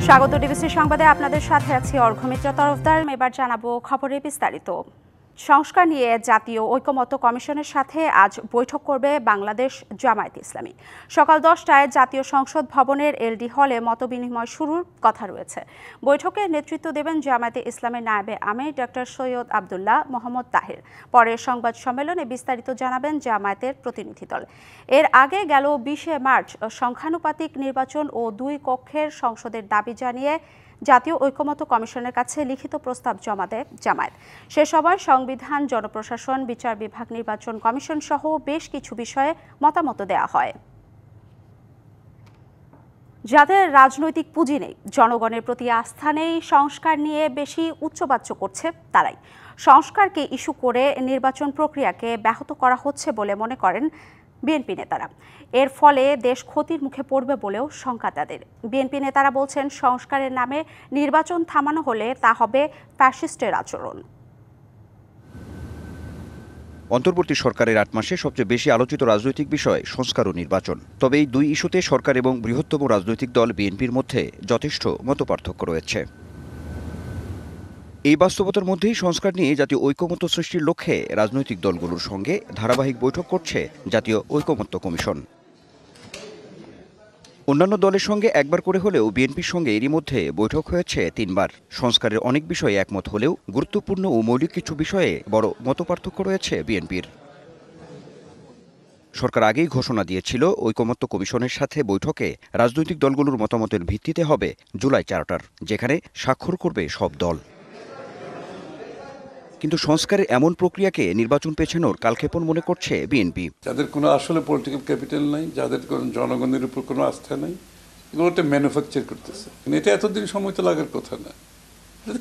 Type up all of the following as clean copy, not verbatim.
স্বাগত ডিবিসি সংবাদে আপনাদের সাথে আছি অর্ঘমিত্রা তরফদার। এবার জানাবো খবরের বিস্তারিত। সংস্কার নিয়ে জাতীয় ঐকমত্য কমিশনের সাথে আজ বৈঠক করবে বাংলাদেশ জামায়াতে ইসলামী। সকাল 10টায় জাতীয় সংসদ ভবনের এলডি হলে মতবিনিময় শুরুর কথা রয়েছে। বৈঠকে নেতৃত্ব দেবেন জামায়াতে ইসলামের নায়েবে আমির ডক্টর সৈয়দ আবদুল্লাহ মোহাম্মদ তাহের। পরে সংবাদ সম্মেলনে বিস্তারিত জানাবেন জামায়াতের প্রতিনিধি দল। এর আগে গেল 20শে মার্চ সংখ্যানুপাতিক নির্বাচন ও 2 কক্ষের সংসদের দাবি জানিয়ে জাতীয় ঐকমত্য কমিশনের কাছে লিখিত প্রস্তাব জমা দেয় জামায়াত। সে সময় সংবিধান, জনপ্রশাসন, বিচার বিভাগ, নির্বাচন কমিশন সহ বেশ কিছু বিষয়ে মতামত দেওয়া হয়। যাদের রাজনৈতিক পুঁজি নেই, জনগণের প্রতি আস্থা নেই, সংস্কার নিয়ে বেশি উচ্চবাচ্য করছে তারাই সংস্কারকে ইস্যু করে নির্বাচন প্রক্রিয়াকে ব্যাহত করা হচ্ছে বলে মনে করেন বিএনপি নেতারা। এর ফলে দেশ ক্ষতির মুখে পড়বে বলেও শঙ্কা তাদের। বিএনপি নেতারা বলছেন, সংস্কারের নামে নির্বাচন থামানো হলে তা হবে ফ্যাসিস্টের আচরণ। অন্তর্বর্তী সরকারের 8 মাসে সবচেয়ে বেশি আলোচিত রাজনৈতিক বিষয় সংস্কার ও নির্বাচন। তবে এই 2 ইস্যুতে সরকার এবং বৃহত্তম রাজনৈতিক দল বিএনপির মধ্যে যথেষ্ট মতপার্থক্য রয়েছে। এই বাস্তবতার মধ্যেই সংস্কার নিয়ে জাতীয় ঐকমত্য সৃষ্টির লক্ষ্যে রাজনৈতিক দলগুলোর সঙ্গে ধারাবাহিক বৈঠক করছে জাতীয় ঐকমত্য কমিশন। অন্যান্য দলের সঙ্গে একবার করে হলেও বিএনপির সঙ্গে এরই মধ্যে বৈঠক হয়েছে 3 বার। সংস্কারের অনেক বিষয়ে একমত হলেও গুরুত্বপূর্ণ ও মৌলিক কিছু বিষয়ে বড় মতপার্থক্য রয়েছে বিএনপির। সরকার আগেই ঘোষণা দিয়েছিল, ঐকমত্য কমিশনের সাথে বৈঠকে রাজনৈতিক দলগুলোর মতামতের ভিত্তিতে হবে জুলাই চার্টার, যেখানে স্বাক্ষর করবে সব দল। কিন্তু সংস্কারের এমন প্রক্রিয়াকে নির্বাচন পেছানোর কালক্ষেপণ মনে করছে বিএনপি। যাদের কোনো আসলে পলিটিক্যাল ক্যাপিটাল নাই, যাদের কোনো জনগণের উপর কোনো আস্থা নাই, এগুলোটা ম্যানুফ্যাকচার করতেছে। এটা এতদিন সময় তো লাগার কথা না।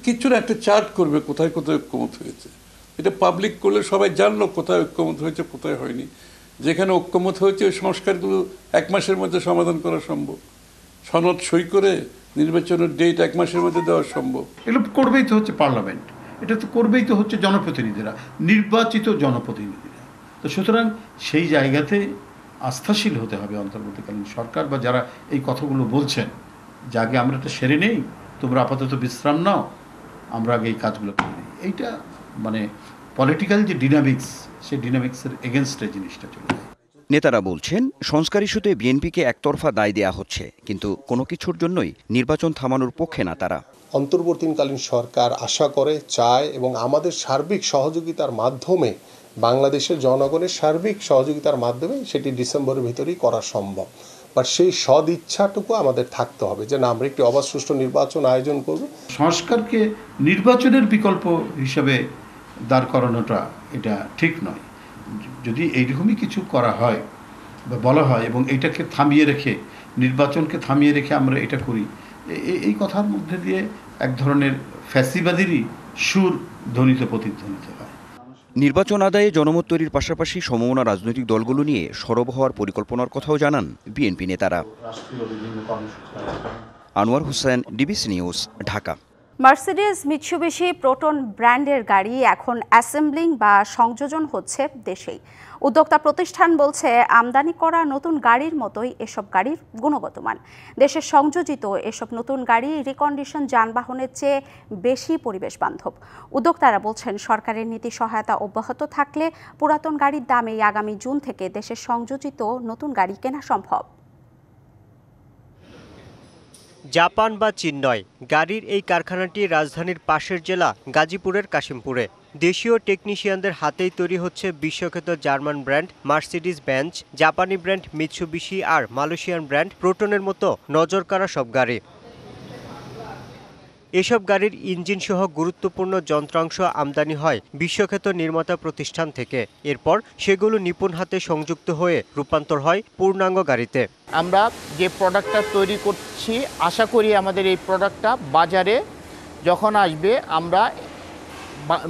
কিছু না, একটা চার্ট করবে কোথায় কোথায় ঐক্যমত হয়েছে। এটা পাবলিক করলে সবাই জানলো কোথায় ঐক্যমত হয়েছে, কোথায় হয়নি। যেখানে ঐক্যমত হয়েছে ওই সংস্কারগুলো 1 মাসের মধ্যে সমাধান করা সম্ভব। সনদ সই করে নির্বাচনের ডেট 1 মাসের মধ্যে দেওয়া সম্ভব। এগুলো করবেই তো হচ্ছে পার্লামেন্ট, এটা তো করবেই তো হচ্ছে জনপ্রতিনিধিরা, নির্বাচিত জনপ্রতিনিধিরা। তো সুতরাং সেই জায়গাতে আস্থাশীল হতে হবে অন্তর্বর্তীকালীন সরকার বা যারা এই কথাগুলো বলছেন, যে আগে আমরা এটা সেরে নেই, তোমরা আপাতত বিশ্রাম নাও, আমরা আগে এই কাজগুলো করি নিই। এইটা মানে পলিটিক্যাল যে ডিনামিক্স, সেই ডিনামিক্সের এগেনস্টে জিনিসটা চলে যায়। নেতারা বলছেন, সংস্কার ইস্যুতে বিএনপিকে একতরফা দায় দেয়া হচ্ছে, কিন্তু কোনো কিছুর জন্যই নির্বাচন থামানোর পক্ষে না তারা। অন্তর্বর্তীকালীন সরকার আশা করে, চায় এবং আমাদের সার্বিক সহযোগিতার মাধ্যমে, বাংলাদেশের জনগণের সার্বিক সহযোগিতার মাধ্যমে সেটি ডিসেম্বরের ভিতরেই করা সম্ভব। বাট সেই সদ ইচ্ছাটুকু আমাদের থাকতে হবে যে না, আমরা একটি অবাধ সুষ্ঠু নির্বাচন আয়োজন করব। সংস্কারকে নির্বাচনের বিকল্প হিসাবে দাঁড় করানোটা এটা ঠিক নয়। যদি এইরকমই কিছু করা হয় বা বলা হয় এবং এটাকে থামিয়ে রেখে, নির্বাচনকে থামিয়ে রেখে আমরা এটা করি, এই কথার মধ্যে দিয়ে এক ধরনের ফ্যাসিবাদেরই সুর ধ্বনিত প্রতিধ্বনিত হয়। নির্বাচন আদায়ে জনমত তৈরির পাশাপাশি সমমনা রাজনৈতিক দলগুলো নিয়ে সরব হওয়ার পরিকল্পনার কথাও জানান বিএনপি নেতারা। Anwar Hossain, DBC news, Dhaka. Mercedes, Mitsubishi, proton ব্র্যান্ডের গাড়ি এখন অ্যাসেম্বলিং বা সংযোজন হচ্ছে দেশেই। উদ্যোক্তা প্রতিষ্ঠান বলছে, আমদানি করা নতুন গাড়ির মতোই এসব গাড়ির গুণগত মান। দেশে সংযোজিত এসব নতুন গাড়ি রিকন্ডিশন যানবাহনের চেয়ে বেশি পরিবেশ বান্ধব। উদ্যোক্তারা বলছেন, সরকারের নীতি সহায়তা অব্যাহত থাকলে পুরাতন গাড়ির দামে আগামী জুন থেকে দেশে সংযোজিত নতুন গাড়ি কেনা সম্ভব। জাপান বা চীন নয়, গাড়ির এই কারখানাটি রাজধানীর পাশের জেলা গাজীপুরের কাশিমপুরে। দেশীয় টেকনিশিয়ানদের হাতেই তৈরি হচ্ছে বিশ্বখ্যাত জার্মান ব্র্যান্ড মার্সিডিজ বেঞ্জ, জাপানি ব্র্যান্ড মিৎসুবিশি আর মালয়েশিয়ান ব্র্যান্ড প্রোটনের মতো নজরকাড়া সব গাড়ি। এসব গাড়ির ইঞ্জিন সহ গুরুত্বপূর্ণ যন্ত্রাংশ আমদানি হয় বিশ্বখ্যাত নির্মাতা প্রতিষ্ঠান থেকে। এরপর সেগুলো নিপুণ হাতে সংযুক্ত হয়ে রূপান্তর হয় পূর্ণাঙ্গ গাড়িতে। আমরা যে প্রোডাক্টটা তৈরি করছি, আশা করি আমাদের এই প্রোডাক্টটা বাজারে যখন আসবে, আমরা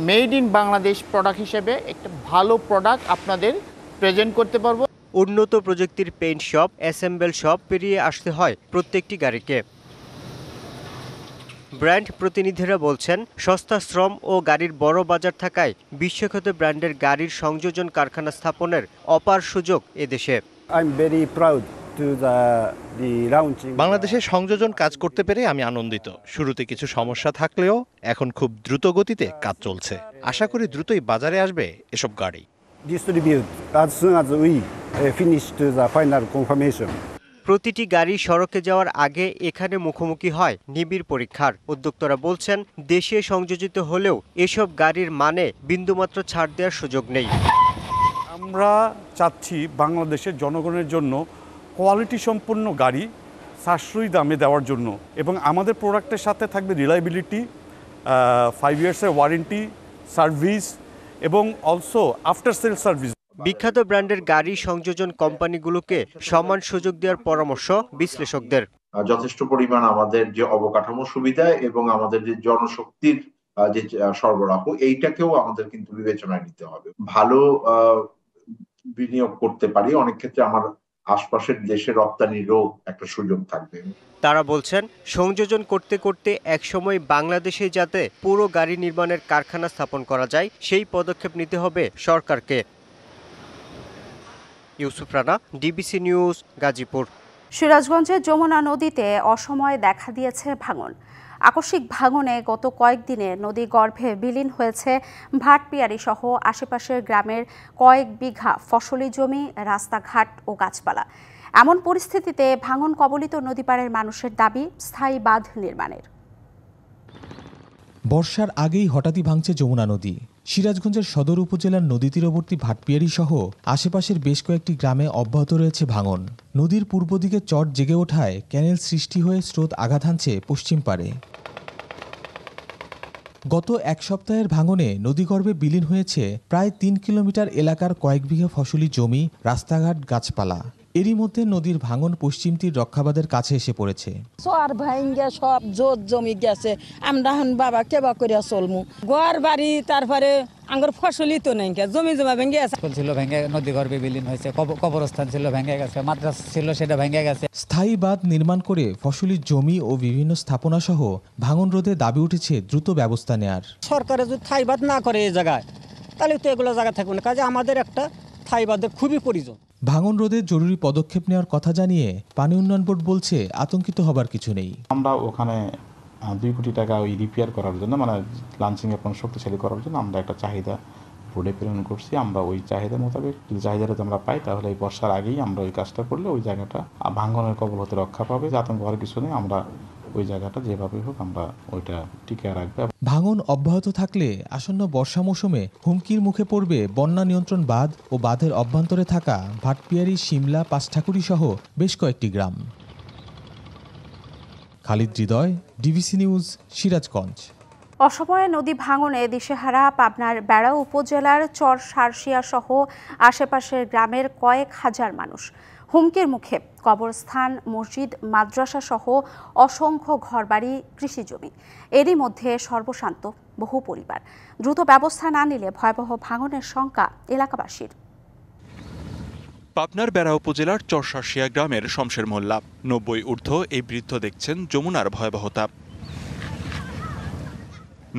মেড ইন বাংলাদেশ প্রোডাক্ট হিসেবে একটা ভালো প্রোডাক্ট আপনাদের প্রেজেন্ট করতে পারবো। উন্নত প্রযুক্তির পেইন্ট শপ, অ্যাসেম্বল শপ পেরিয়ে আসতে হয় প্রত্যেকটি গাড়িকে। ব্র্যান্ড প্রতিনিধিরা বলছেন, সস্তা শ্রম ও গাড়ির বড় বাজার থাকায় বিশ্বখ্যাত ব্র্যান্ডের গাড়ির সংযোজন কারখানা স্থাপনের অপার সুযোগ এদেশে। I'm very proud বাংলাদেশে সংযোজন কাজ করতে পেরে আমি আনন্দিত। শুরুতে কিছু সমস্যা থাকলেও এখন খুব দ্রুত গতিতে কাজ চলছে। আশা করি দ্রুতই বাজারে আসবে এসব গাড়ি। প্রতিটি গাড়ি সড়কে যাওয়ার আগে এখানে মুখোমুখি হয় নিবিড় পরীক্ষার। উদ্যোক্তারা বলছেন, দেশে সংযোজিত হলেও এসব গাড়ির মানে বিন্দুমাত্র ছাড় দেওয়ার সুযোগ নেই। আমরা চাচ্ছি বাংলাদেশের জনগণের জন্য কোয়ালিটি সম্পন্ন গাড়ি সাশ্রয়ী দামে দেওয়ার জন্য, এবং আমাদের প্রোডাক্টের সাথে থাকবে রিলায়েবিলিটি, 5 ইয়ার্সের ওয়ারেন্টি, সার্ভিস এবং অলসো আফটার সেল সার্ভিস। বিখ্যাত ব্র্যান্ডের গাড়ি সংযোজন কোম্পানিগুলোকে সমান সুযোগ দেওয়ার পরামর্শ বিশ্লেষকদের। যথেষ্ট পরিমাণ আমাদের যে অবকাঠামো সুবিধা এবং আমাদের যে জনশক্তির যে সরবরাহ, এইটাকেও আমাদের কিন্তু বিবেচনায় নিতে হবে। ভালো বিনিয়োগ করতে পারি, অনেক ক্ষেত্রে আমার আশপাশের দেশে রপ্তানিরও একটা সুযোগ থাকবে। তারা বলছেন, সংযোজন করতে করতে একসময় বাংলাদেশে যাতে পুরো গাড়ি নির্মাণের কারখানা স্থাপন করা যায়, সেই পদক্ষেপ নিতে হবে সরকারকে। Yusuf Rana, DBC news, Gazipur. সিরাজগঞ্জের যমুনা নদীতে অসময়ে দেখা দিয়েছে ভাঙন। আকস্মিক ভাঙনে গত কয়েকদিনে নদী গর্ভে বিলীন হয়েছে ভাটপিয়ারি সহ আশেপাশের গ্রামের কয়েক বিঘা ফসলি জমি, রাস্তাঘাট ও গাছপালা। এমন পরিস্থিতিতে ভাঙন কবলিত নদীপাড়ের মানুষের দাবি স্থায়ী বাঁধ নির্মাণের। বর্ষার আগেই হঠাৎই ভাঙছে যমুনা নদী। সিরাজগঞ্জের সদর উপজেলার নদী তীরবর্তী ভাটপিয়ারি সহ আশেপাশের বেশ কয়েকটি গ্রামে অব্যাহত রয়েছে ভাঙন। নদীর পূর্ব দিকে চর জেগে ওঠায় ক্যানেল সৃষ্টি হয়ে স্রোত আঘাত হানছে পশ্চিম পাড়ে। গত এক সপ্তাহের ভাঙনে নদীগর্ভে বিলীন হয়েছে প্রায় 3 কিলোমিটার এলাকার কয়েক বিঘা ফসলি জমি, রাস্তাঘাট, গাছপালা। এরই মধ্যে নদীর ভাঙন পশ্চিম তীর রক্ষাবাদের কাছে এসে পড়েছে। সর ভাঙ্গে সব জোত জমি গেছে, আমরা এখন বাবা কেবা করে চলমু। ঘর বাড়ি, তারপরে আঙ্গুর ফসলই তো নেই, জমি জমা ভেঙে গেছে। ছিল ভেঙে নদী গর্ভে বিলীন হয়েছে, কবরস্থান ছিল ভেঙে গেছে, মাদ্রাসা ছিল সেটা ভেঙে গেছে। স্থায়ী বাঁধ নির্মাণ করে ফসলি জমি ও বিভিন্ন স্থাপনা সহ ভাঙন রোধে দাবি উঠেছে দ্রুত ব্যবস্থা নেয়ার। সরকারে যদি স্থায়ী বাঁধ না করে এই জায়গায়, তাহলে তো এগুলো জায়গা থাকবে না। কাজে আমাদের একটা স্থায়ী বাঁধের খুবই প্রয়োজন। ভাঙন রোধে জরুরি পদক্ষেপ নেওয়ার কথা জানিয়ে পানি উন্নয়ন বোর্ড বলছে, আতঙ্কিত হবার কিছু নেই। আমরা ওখানে 2 কোটি টাকা ওই রিপেয়ার করার জন্য, মানে লাঞ্চিং এবং শক্তিশালী করার জন্য আমরা একটা চাহিদা বোর্ডে প্রেরণ করছি। আমরা ওই চাহিদা মোতাবেক যদি চাহিদাটা আমরা পাই, তাহলে এই বর্ষার আগেই আমরা ওই কাজটা করলে ওই জায়গাটা ভাঙনের কবল হতে রক্ষা পাবে। আতঙ্ক হওয়ার কিছু নেই, আমরা ওই জায়গাটা যেভাবে হোক আমরা ওইটা টিকে রাখবো। ভাঙন অব্যাহত থাকলে আসন্ন বর্ষা মৌসুমে হুমকির মুখে পড়বে বন্যা নিয়ন্ত্রণ বাঁধ ও বাঁধের অভ্যন্তরে থাকা ভাটপিয়ারি, শিমলা, পাঁচঠাকুরি সহ বেশ কয়েকটি গ্রাম। খালিদ হৃদয়, ডিবিসি নিউজ, সিরাজগঞ্জ। অসময়ে নদী ভাঙনে দিশেহারা পাবনার বেড়া উপজেলার চর সারসিয়া সহ আশেপাশের গ্রামের কয়েক হাজার মানুষ। হুমকির মুখে কবরস্থান, মসজিদ, মাদ্রাসা সহ অসংখ্য ঘরবাড়ি, কৃষিজমি। এরই মধ্যে সর্বশান্ত বহু পরিবার। দ্রুত ব্যবস্থা না নিলে ভয়াবহ ভাঙনের শঙ্কা এলাকাবাসীর। পাবনার বেড়া উপজেলার চরসারসিয়া গ্রামের শমশের মোল্লা 90 ঊর্ধ্ব এই বৃদ্ধ দেখছেন যমুনার ভয়াবহতা।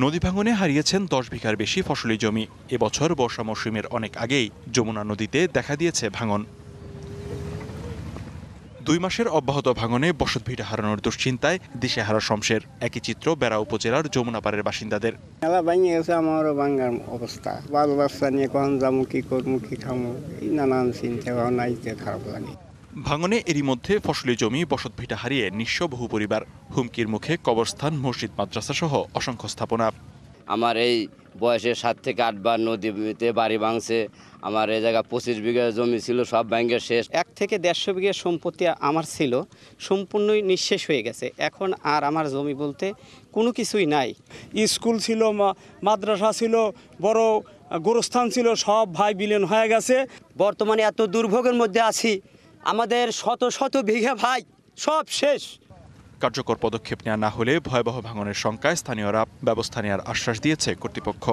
নদী ভাঙনে হারিয়েছেন 10 বিঘার বেশি ফসলি জমি। এবছর বর্ষা মৌসুমের অনেক আগেই যমুনা নদীতে দেখা দিয়েছে ভাঙন। 2 মাসের অব্যাহত ভাঙনে বসতভিটা হারানোর দুশ্চিন্তায় দিশেহারা শমশের। একই চিত্র বেড়া উপজেলার যমুনাপাড়ের বাসিন্দাদের। আমারও ভাঙার অবস্থা, বাল বাচ্চা নিয়ে কখন যাবো, কি করবো, কি খামো, এই নানান চিন্তা ভাবনাইতে খারাপ লাগে। ভাঙনে এরই মধ্যে ফসলি জমি, বসতভিটা হারিয়ে নিঃস্ব বহু পরিবার। হুমকির মুখে কবরস্থান, মসজিদ, মাদ্রাসা সহ অসংখ্য স্থাপনা। আমার এই বয়সে 7 থেকে 8 বার নদীতে বাড়ি ভাঙছে। আমার এই জায়গা 25 বিঘা জমি ছিল, সব ভাঙে শেষ। 1 থেকে 150 বিঘা সম্পত্তি আমার ছিল, সম্পূর্ণই নিঃশেষ হয়ে গেছে। এখন আর আমার জমি বলতে কোনো কিছুই নাই। স্কুল ছিল, মাদ্রাসা ছিল, বড় গোরস্থান ছিল, সব ভাই বিলীন হয়ে গেছে। বর্তমানে এত দুর্ভোগের মধ্যে আছি, আমাদের শত শত বিঘা ভাই সব শেষ। কার্যকর পদক্ষেপ নেওয়া না হলে ভয়াবহ ভাঙনের শঙ্কায় স্থানীয়রা ব্যবস্থা নেওয়ার আশ্বাস দিয়েছে কর্তৃপক্ষ।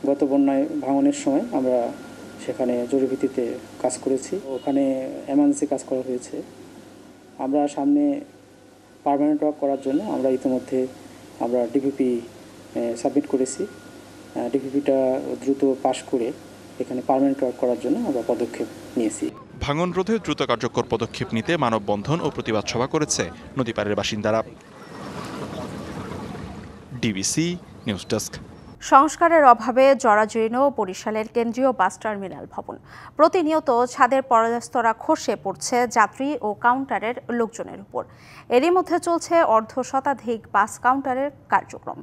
গত বন্যায় ভাঙনের সময় আমরা সেখানে জরুরিভিত্তিতে কাজ করেছি, ওখানে এমার্জেন্সি কাজ করা হয়েছে। আমরা সামনে পার্মানেন্ট ওয়ার্ক করার জন্য আমরা ইতিমধ্যে ডিপিপি সাবমিট করেছি। ডিপিপিটা দ্রুত পাশ করে এখানে পার্মানেন্ট ওয়ার্ক করার জন্য আমরা পদক্ষেপ নিয়েছি। ভাঙন রোধে দ্রুত কার্যকর পদক্ষেপ নিতে মানববন্ধন ও প্রতিবাদ সভা করেছে নদীপাড়ের বাসিন্দারা। DBC news desk. সংস্কারের অভাবে জরাজীর্ণ বরিশালের কেন্দ্রীয় বাস টার্মিনাল ভবন। প্রতিনিয়ত ছাদের পরস্তরা খসে পড়ছে যাত্রী ও কাউন্টারের লোকজনের উপর। এরই মধ্যে চলছে অর্ধশতাধিক বাস কাউন্টারের কার্যক্রম।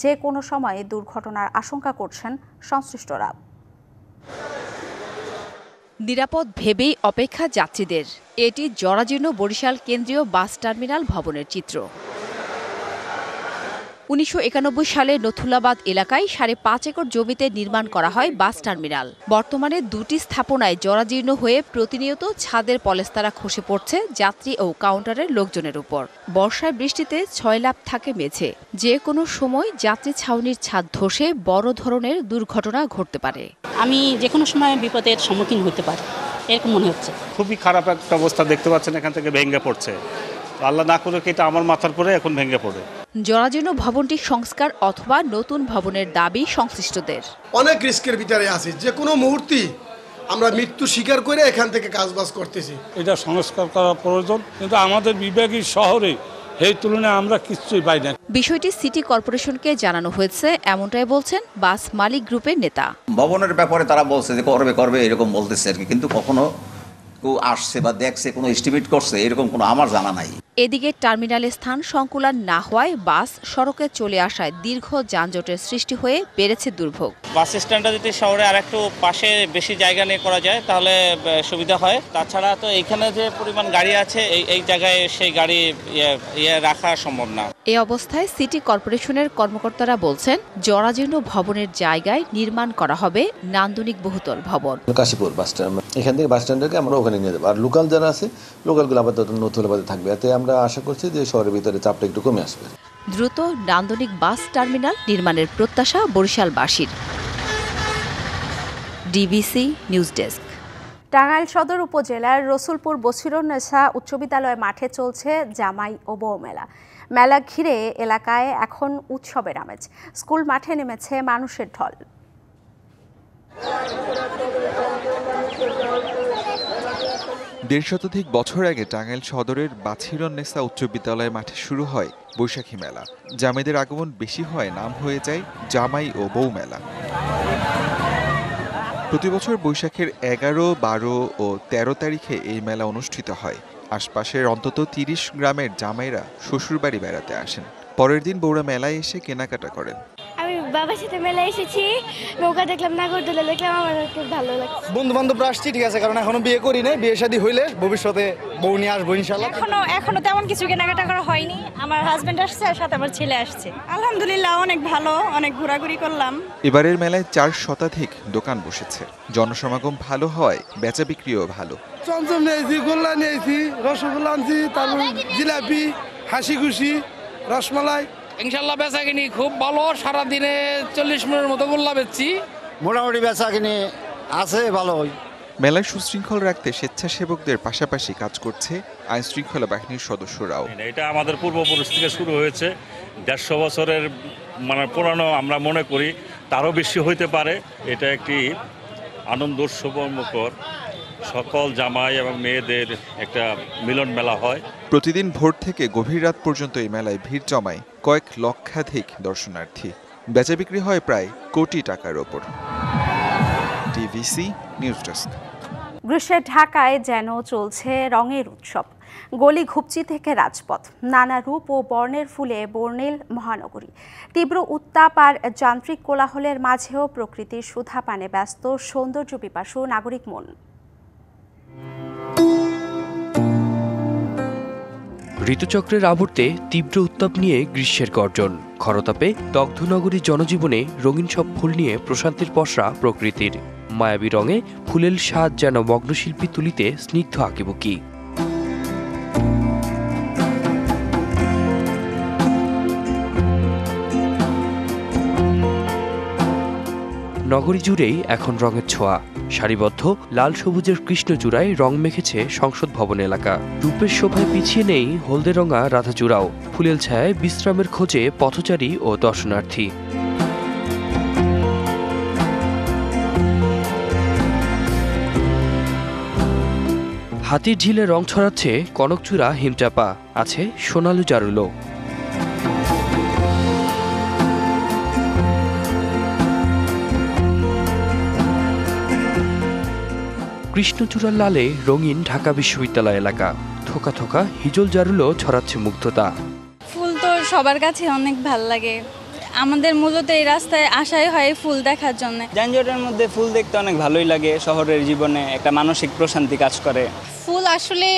যে কোনো সময়ে দুর্ঘটনার আশঙ্কা করছেন সংশ্লিষ্টরা। নিরাপদ ভেবেই অপেক্ষা যাত্রীদের। এটি জরাজীর্ণ বরিশাল কেন্দ্রীয় বাস টার্মিনাল ভবনের চিত্র। 1991 সালে নথুলাবাদ এলাকায় 5.5 একর জমিতে নির্মাণ করা হয় বাস টার্মিনাল। বর্তমানে দুটি স্থাপনায় জরাজীর্ণ হয়ে প্রতিনিয়ত ছাদের পলেস্তারা খসে পড়ছে যাত্রী ও কাউন্টারের লোকজনের উপর। বর্ষায় বৃষ্টিতে 6 লাফ থাকে মেঝে। যে কোনো সময় যাত্রী ছাউনির ছাদ ধসে বড় ধরনের দুর্ঘটনা ঘটতে পারে। আমি যে কোনো সময় বিপদের সম্মুখীন হতে পারি এরকম মনে হচ্ছে। খুবই খারাপ একটা অবস্থা দেখতে পাচ্ছেন, এখান থেকে ভেঙে পড়ছে। আল্লাহ না করুক এটা আমার মাথার পরে এখন ভেঙে পড়ে। জরাজীর্ণ ভবনটি সংস্কার অথবা নতুন ভবনের দাবি সংশ্লিষ্টদের। অনেক রিস্কের ভিতরে আছি, যে কোনো মুহূর্তে আমরা মৃত্যু স্বীকার করে এখান থেকে কাজবাজ করতেছি। এটা সংস্কার করা প্রয়োজন, কিন্তু আমাদের বিভাগীয় শহরে এই তুলনায় আমরা কিছুই পাই না। বিষয়টি সিটি কর্পোরেশনকে জানানো হয়েছে, এমনটাই বলছেন বাস মালিক গ্রুপের নেতা। ভবনের ব্যাপারে তারা বলছে যে করবে এরকম বলতেছে আর কি, কিন্তু কখনো কেউ আসছে বা দেখছে কোনো এস্টিমেট করছে এরকম কোনো আমার জানা নাই। এদিকে টার্মিনালে স্থান সংকুলান না হওয়ায় বাস সড়কে চলে আসায় দীর্ঘ যানজটের সৃষ্টি হয়ে বেড়েছে দুর্ভোগ। বাস স্ট্যান্ডটা যদি শহরে আরেকটু পাশে বেশি জায়গা নিয়ে করা যায় তাহলে সুবিধা হয়। তাছাড়া তো এইখানে যে পরিমাণ গাড়ি আছে এই জায়গায় সেই গাড়ি রাখা সম্ভব না। এই অবস্থায় সিটি কর্পোরেশনের কর্মকর্তারা বলছেন জরাজীর্ণ ভবনের জায়গায় নির্মাণ করা হবে নান্দনিক বহুতল ভবন। কাশীপুর বাস স্ট্যান্ড, এখান থেকে বাস স্ট্যান্ডকে আমরা ওখানে নিয়ে যাবো। আর লোকাল যারা আছে লোকালগুলো আপাতত নথুলাবাদে থাকবে। এতে আমরা আশা করছি যে শহরের ভিতরে চাপটা একটু কমে আসবে। দ্রুত নান্দনিক বাস টার্মিনাল নির্মাণের প্রত্যাশা বরিশালবাসীর। DBC news desk. টাঙ্গাইল সদর উপজেলার রসুলপুর বসিরুন্নেসা উচ্চ বিদ্যালয় মাঠে চলছে জামাই ও বউ মেলা। মেলা ঘিরে এলাকায় এখন উৎসবের আমেজ। স্কুল মাঠে নেমেছে মানুষের ঢল। 1.5 শতাধিক বছর আগে টাঙ্গাইল সদরের বাছিরুন্নেসা উচ্চ বিদ্যালয় মাঠে শুরু হয় বৈশাখী মেলা। জামাইদের আগমন বেশি হয় নাম হয়ে যায় জামাই ও বউ মেলা। প্রতি বছর বৈশাখের 11, 12 ও 13 তারিখে এই মেলা অনুষ্ঠিত হয়। আশপাশের অন্তত 30 গ্রামের জামাইরা শ্বশুরবাড়ি বেড়াতে আসেন। পরের দিন বউরা মেলায় এসে কেনাকাটা করেন। আমি বাবার সাথে মেলায় এসেছি, নৌকা দেখলাম, নাগরদোলা দেখলাম, আমার খুব ভালো লাগছে। বন্ধু বান্ধবরা আসছি, ঠিক আছে, কারণ এখনো বিয়ে করি নাই। বিয়ে শাদী হইলে ভবিষ্যতে বউ নিয়ে আসবো ইনশাআল্লাহ। এখনো তেমন কিছু কেনাকাটা করা হয়নি। আমার হাজবেন্ড আসছে আর সাথে আমার ছেলে আসছে। আলহামদুলিল্লাহ অনেক ভালো, অনেক ঘোরাঘুরি করলাম। এবারের মেলায় 4 শতাধিক দোকান বসেছে। জনসমাগম ভালো হয়, বেচা বিক্রিও ভালো। চমচম নিয়েছি, গোল্লা নিয়েছি, রসগোল্লা আনছি, তারপর জিলাপি, হাসি খুশি, রসমালাই। ইনশাল্লাহ বেচা কিনি খুব ভালো। সারাদিনে 40 মিনিটের মতো গোল্লা বেচছি। মোটামুটি বেচা কিনি আছে ভালো। মেলায় সুশৃঙ্খল রাখতে স্বেচ্ছাসেবকদের পাশাপাশি কাজ করছে আইন শৃঙ্খলা বাহিনীর সদস্যরাও। এটা আমাদের পূর্বপুরুষ থেকে শুরু হয়েছে। 150 বছরের পুরানো, আমরা মনে করি তারও বেশি হইতে পারে। এটা একটি আনন্দ উৎসবমুখর সকল জামাই এবং মেয়েদের একটা মিলন মেলা হয়। প্রতিদিন ভোর থেকে গভীর রাত পর্যন্ত এই মেলায় ভিড় জমায় কয়েক লক্ষাধিক দর্শনার্থী। বেচা বিক্রি হয় প্রায় কোটি টাকার ওপর। DBC news desk. গ্রীষ্মের ঢাকায় যেন চলছে রঙের উৎসব। গলি ঘুপচি থেকে রাজপথ, নানা রূপ ও বর্ণের ফুলে বর্ণিল মহানগরী। তীব্র উত্তাপ আর যান্ত্রিক কোলাহলের মাঝেও প্রকৃতির সুধা পানে ব্যস্ত সৌন্দর্য পিপাসু নাগরিক মন। ঋতুচক্রের আবর্তে তীব্র উত্তাপ নিয়ে গ্রীষ্মের গর্জন। খরতাপে দগ্ধ নগরী জনজীবনে রঙিন সব ফুল নিয়ে প্রশান্তির পসরা প্রকৃতির। মায়াবী রঙে ফুলের স্বাদ যেন মগ্নশিল্পী তুলিতে স্নিগ্ধ আঁকিবুকি। নগরী জুড়েই এখন রঙের ছোঁয়া। সারিবদ্ধ লাল সবুজের কৃষ্ণচূড়ায় রং মেখেছে সংসদ ভবন এলাকা। রূপের শোভায় পিছিয়ে নেই হলদে রঙা রাধাচূড়াও। ফুলের ছায়ায় বিশ্রামের খোঁজে পথচারী ও দর্শনার্থী। হাতির ঝিলে রং ছড়াচ্ছে কনকচূড়া হিমচাপা, আছে সোনালু জারুলো। কৃষ্ণচূড়ার লালে রঙিন ঢাকা বিশ্ববিদ্যালয় এলাকা, থোকা থোকা হিজল জারুলো ছড়াচ্ছে মুগ্ধতা। ফুল তো সবার কাছে অনেক ভালো লাগে, আমাদের মূলত এই রাস্তায় আসাই হয় ফুল দেখার জন্য। যানজটের মধ্যে ফুল দেখতে অনেক ভালোই লাগে, শহরের জীবনে একটা মানসিক প্রশান্তি কাজ করে। ফুল আসলে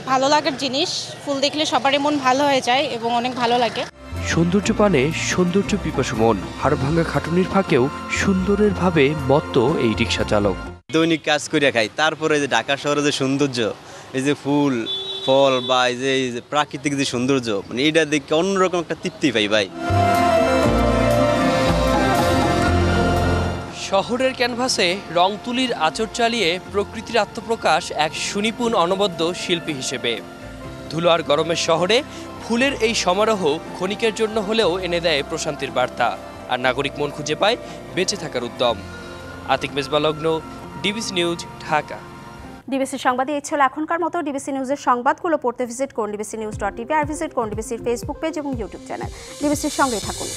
ভালো লাগার জিনিস, ফুল দেখলে সবারই মন ভালো হয়ে যায় এবং অনেক ভালো লাগে। সৌন্দর্য পানে সৌন্দর্য পিপাসু মন, হাড়ভাঙ্গা খাটুনির ফাঁকেও সুন্দরের ভাবে মত্ত এই রিক্সা চালক। দৈনিক কাজ করে খাই, তারপরে যে ঢাকা শহরের যে সৌন্দর্য, এই যে ফুল ফল বা এই যে প্রাকৃতিক যে সৌন্দর্য, মানে এইটা দেখে অন্যরকম একটা তৃপ্তি পাই ভাই। শহরের ক্যানভাসে রং তুলির আঁচড় চালিয়ে প্রকৃতির আত্মপ্রকাশ এক সুনিপুণ অনবদ্য শিল্পী হিসেবে। ধুলো আর গরমের শহরে ফুলের এই সমারোহ ক্ষণিকের জন্য হলেও এনে দেয় প্রশান্তির বার্তা, আর নাগরিক মন খুঁজে পায় বেঁচে থাকার উদ্যম। আতিক মেজবালগ্ন, ডিবিসি নিউজ, ঢাকা। ডিবিসি সংবাদে এই ছিল এখনকার মতো। ডিবিসি নিউজের সংবাদগুলো পড়তে ভিজিট করুন dbcnews.tv আর ভিজিট করুন ডিবিসির ফেসবুক পেজ এবং ইউটিউব চ্যানেল। ডিবিসির সঙ্গেই থাকুন।